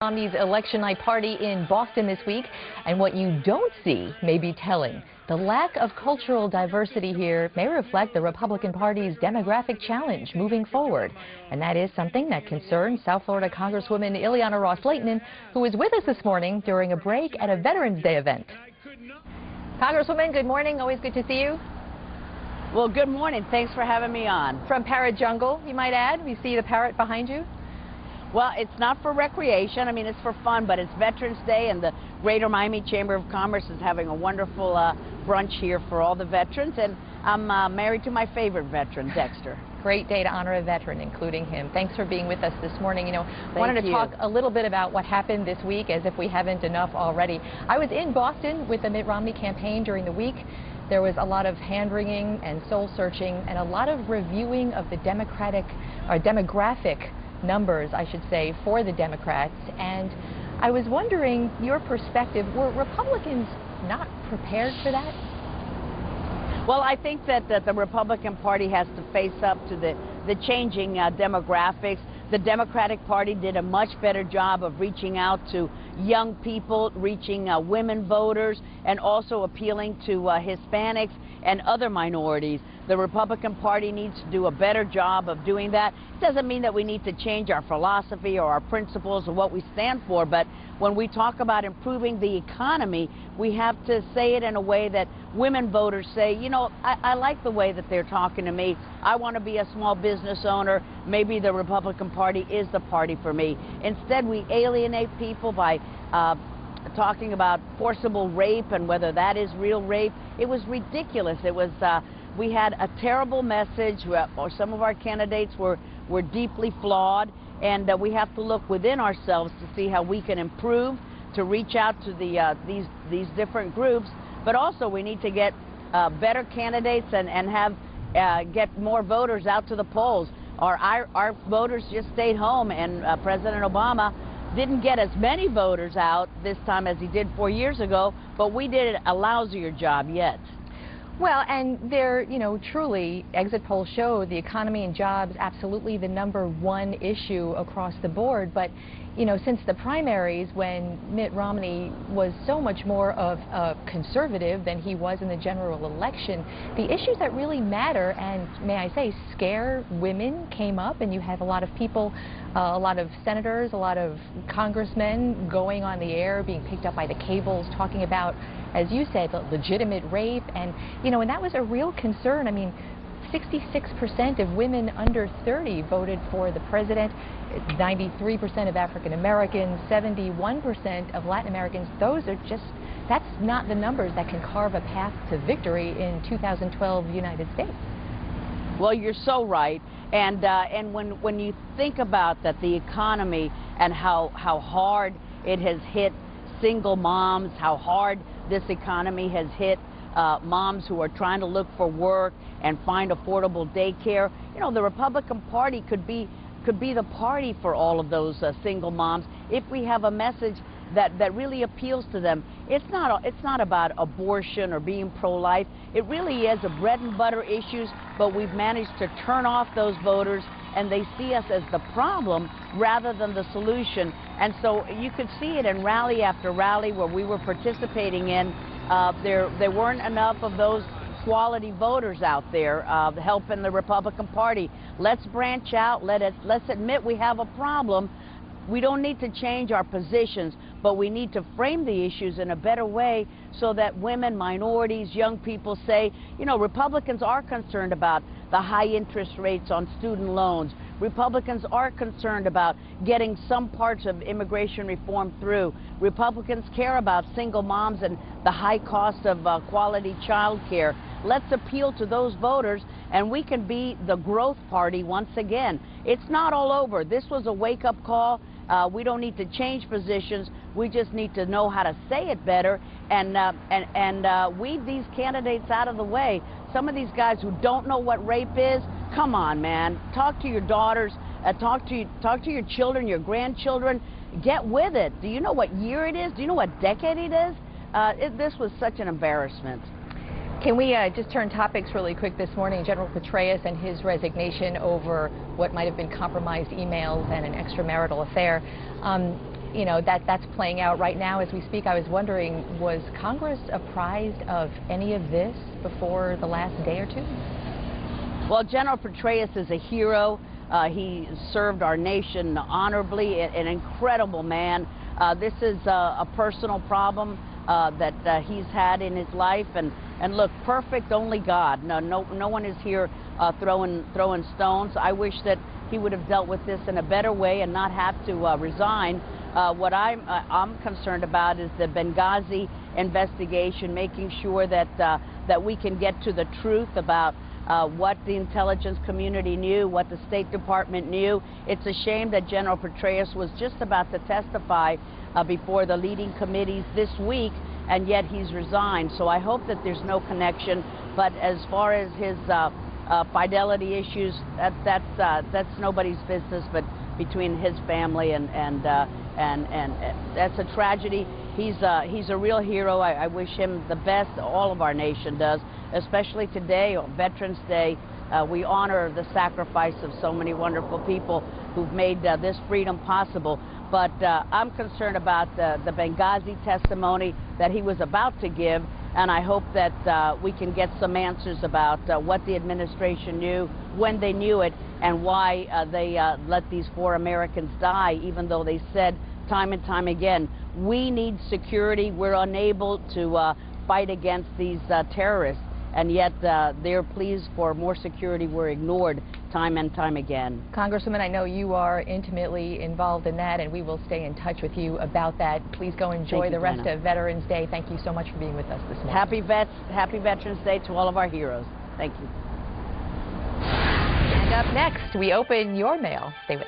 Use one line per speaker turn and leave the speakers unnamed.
Romney's election night party in Boston this week, and what you don't see may be telling. The lack of cultural diversity here may reflect the Republican Party's demographic challenge moving forward, and that is something that concerns South Florida Congresswoman Ileana Ros-Lehtinen, who was with us this morning during a break at a Veterans Day event. Congresswoman, good morning. Always good to see you.
Well, good morning. Thanks for having me on.
From Parrot Jungle, you might add. We see the parrot behind you.
Well, it's not for recreation. I mean, it's for fun, but it's Veterans Day, and the Greater Miami Chamber of Commerce is having a wonderful brunch here for all the veterans, and I'm married to my favorite veteran, Dexter.
Great day to honor a veteran, including him. Thanks for being with us this morning. You know, wanted to talk a little bit about what happened this week, as if we haven't enough already. I was in Boston with the Mitt Romney campaign during the week. There was a lot of hand-wringing and soul-searching and a lot of reviewing of the demographic numbers, I should say, for the Democrats. And I was wondering your perspective. Were Republicans not prepared for that?
Well, I think that the Republican Party has to face up to the changing demographics. The Democratic Party did a much better job of reaching out to young people, reaching women voters, and also appealing to Hispanics and other minorities. The Republican Party needs to do a better job of doing that. It doesn't mean that we need to change our philosophy or our principles or what we stand for, but when we talk about improving the economy, we have to say it in a way that women voters say, you know, I like the way that they're talking to me. I want to be a small business owner. Maybe the Republican Party is the party for me. Instead, we alienate people by talking about forcible rape and whether that is real rape. It was ridiculous. It was we had a terrible message, or some of our candidates were deeply flawed, and we have to look within ourselves to see how we can improve, to reach out to these different groups, but also we need to get better candidates and have get more voters out to the polls. Our voters just stayed home, and President Obama didn't get as many voters out this time as he did 4 years ago, but we did a lousier job yet.
Well, and there, you know, truly, exit polls show the economy and jobs absolutely the #1 issue across the board. But, you know, since the primaries, when Mitt Romney was so much more of a conservative than he was in the general election, the issues that really matter and, may I say, scare women came up, and you have a lot of people, a lot of senators, a lot of congressmen going on the air, being picked up by the cables, talking about, as you said, legitimate rape. And, you know, and that was a real concern. I mean, 66% of women under 30 voted for the president, 93% of African Americans, 71% of Latin Americans. Those are just, that's not the numbers that can carve a path to victory in 2012 United States.
Well, you're so right. And when you think about that, the economy and how hard it has hit single moms, how hard this economy has hit moms who are trying to look for work and find affordable daycare. You know, the Republican Party could be the party for all of those single moms if we have a message that really appeals to them. It's not about abortion or being pro-life. It really is a bread and butter issues, but we've managed to turn off those voters, and they see us as the problem rather than the solution. And so you could see it in rally after rally where we were participating in. There weren't enough of those quality voters out there helping the Republican Party. Let's branch out. Let's admit we have a problem. We don't need to change our positions, but we need to frame the issues in a better way so that women, minorities, young people say, you know, Republicans are concerned about the high interest rates on student loans. Republicans are concerned about getting some parts of immigration reform through. Republicans care about single moms and the high cost of quality child care. Let's appeal to those voters, and we can be the growth party once again. It's not all over. This was a wake-up call. We don't need to change positions. We just need to know how to say it better and weed these candidates out of the way. Some of these guys who don't know what rape is, come on, man. Talk to your daughters. Talk to your children, your grandchildren. Get with it. Do you know what year it is? Do you know what decade it is? This was such an embarrassment.
Can we just turn topics really quick this morning? General Petraeus and his resignation over what might have been compromised emails and an extramarital affair. you know, that's playing out right now as we speak. I was wondering, was Congress apprised of any of this before the last day or two?
Well, General Petraeus is a hero. He served our nation honorably, an incredible man. This is a personal problem that he's had in his life, and look, perfect only God. No one is here throwing stones. I wish that he would have dealt with this in a better way and not have to resign. What I'm concerned about is the Benghazi investigation, making sure that we can get to the truth about what the intelligence community knew, what the State Department knew. It's a shame that General Petraeus was just about to testify before the leading committees this week, and yet he's resigned. So I hope that there's no connection. But as far as his fidelity issues, that's nobody's business but between his family, and that's a tragedy. He's a real hero. I wish him the best. All of our nation does, especially today on Veterans Day. We honor the sacrifice of so many wonderful people who've made this freedom possible. But I'm concerned about the Benghazi testimony that he was about to give, and I hope that we can get some answers about what the administration knew, when they knew it, and why they let these 4 Americans die, even though they said time and time again, we need security. We're unable to fight against these terrorists, and yet their pleas for more security were ignored time and time again.
Congresswoman, I know you are intimately involved in that, and we will stay in touch with you about that. Please go enjoy the rest of Veterans Day. Thank you so much for being with us this morning.
Happy Veterans Day to all of our heroes. Thank you.
And up next, we open your mail. Stay with us.